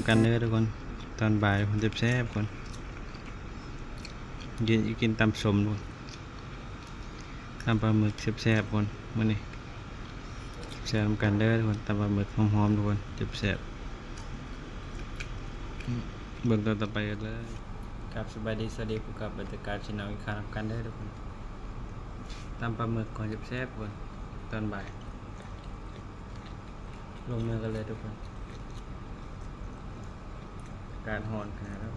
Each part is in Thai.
ำกันเด้อทุกคนตอนบ่ายผมจะแซ่บคนยืนกินตำสมทุกคนตำปลาหมึกแซ่บๆคนมื้อนี้แซ่บๆกันเด้อทุกคนตำปลาหมึกหอมๆทุกคนแซ่บเบิ่งตอนต่อไปกันเลยครับสบายดีสวัสดีผู้กับบรรยากาศชินเอาอีกครั้งกันเด้อทุกคนตำปลาหมึกก่อนแซ่บๆคนตอนบ่ายลงมือกันเลยทุกคนการหอนขนาดแล้ว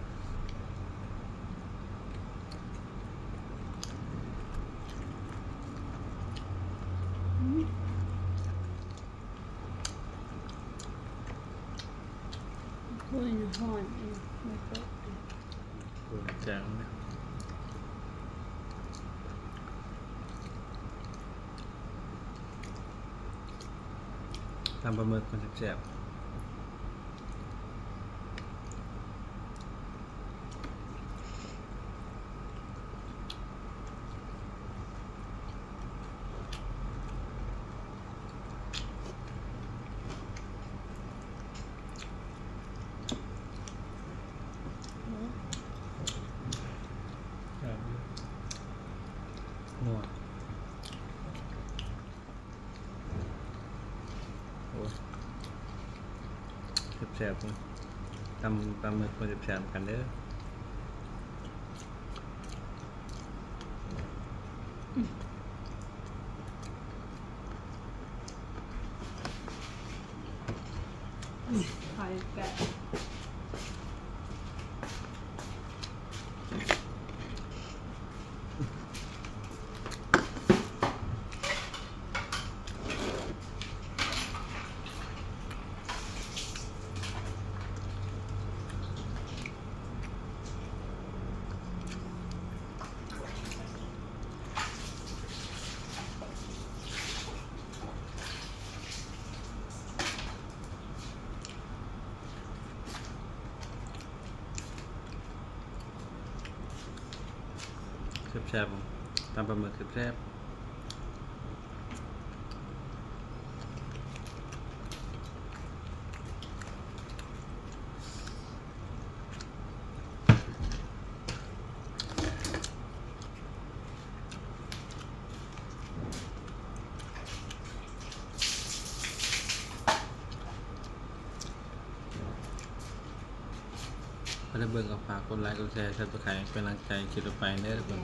คุยหอนเองไม่เปิด ปวดจังนะตำปลาหมึกคนแซ่บนัวโอ้แซ่บๆตำปลาหมึกคนแซ่บๆกันเด้อไข่แกะแซ่บๆตำปลาหมึกแซ่บพอได้เบิ่งกับฝากกดไลค์กดแชร์ซับสไครต์เป็นกำลังใจคลิปต่อไปเด้อเบิ่ง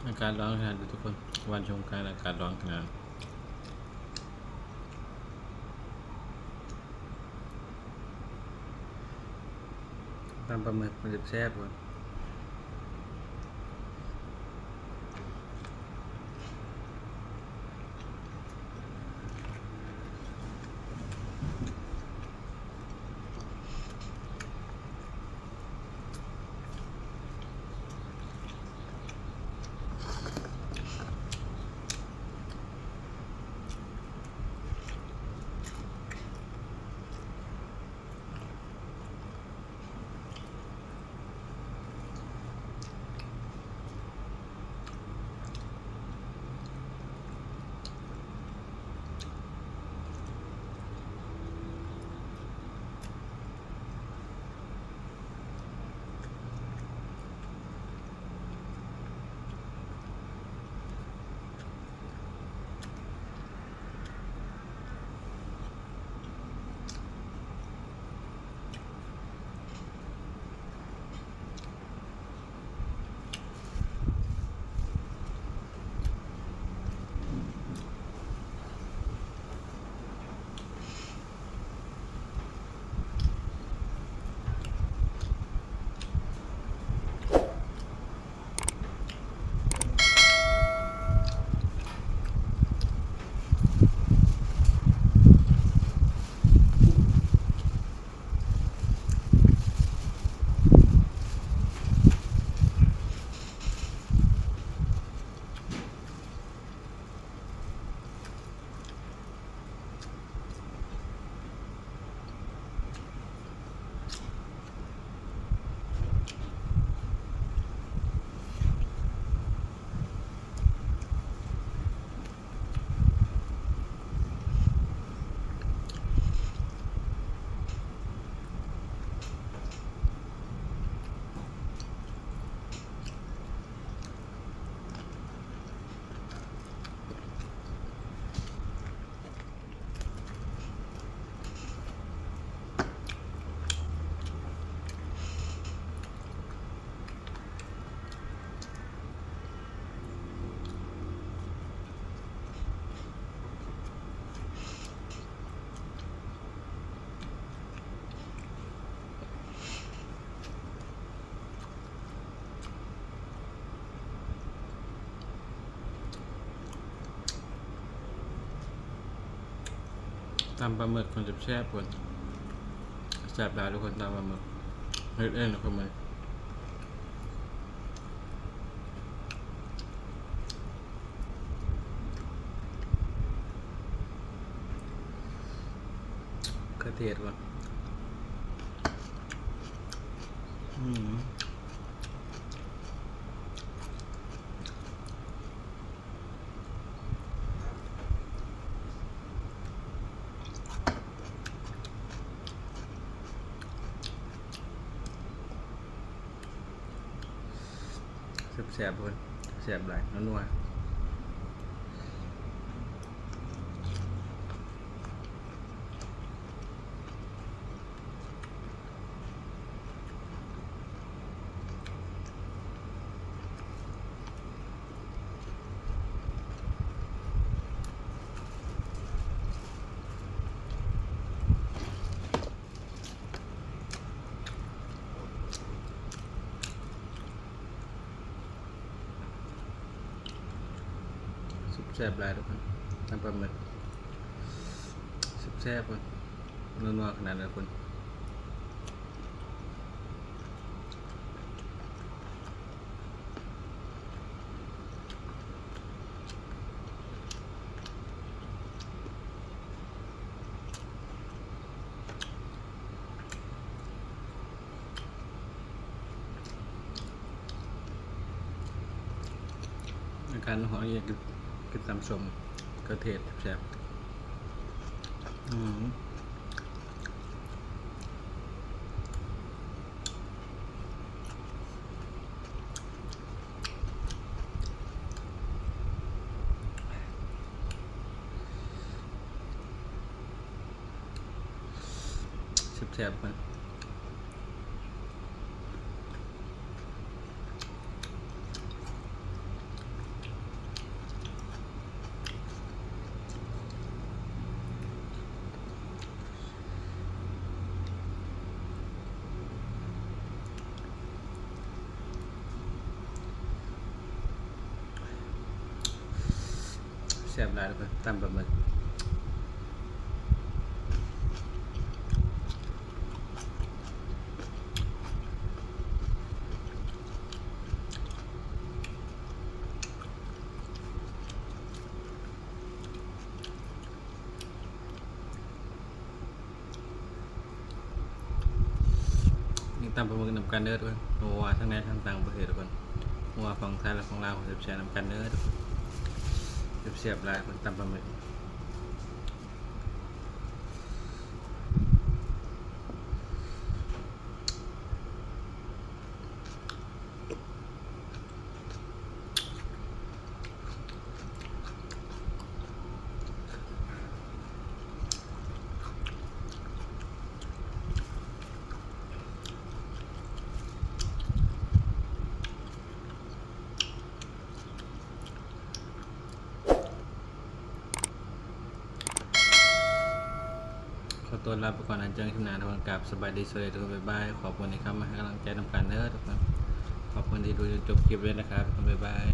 อากาศร้อนขนาดนี้ทุกคนวันสงกรานต์อากาศร้อนขนาดตำปลาหมึกมันแซ่บๆคน ำปลาหมึกคนจะแซ่บคนแซ่บได้ทุกคนตำปลาหมึกเฮ็ดเองทุกคนเลยกระเทียมก่อนแซ่บๆคนแซ่บหลายนัวสุดแซ่บหลายทุกคนทำปลาหมึกสุดแซ่บคนนัวๆขนาดนั้นคนอาการหอยอยากกินตำส้มกระเทียมแซ่บแซ่บมันแซ่บหลายทุกคนตำปลาหมึกตามประเมินนำกันเด้อทุกคนหัวทั้งในทั้งต่างประเทศทุกคนหัวฝั่งไทยและฝั่งลาวผมจะแชร์นำกันเด้อทุกคนเสียบหลายคนตามประเมินขอตัวลาไปก่อนนะเจอกันที่หน้าทุกคนกลับสบายดีสวัสดีทุกคนบ๊ายบายขอบคุณที่เข้ามาให้กำลังใจนำกันเด้อทุกคนขอบคุณที่ดูจนจบคลิปเลยนะครับทุกคนบ๊ายบาย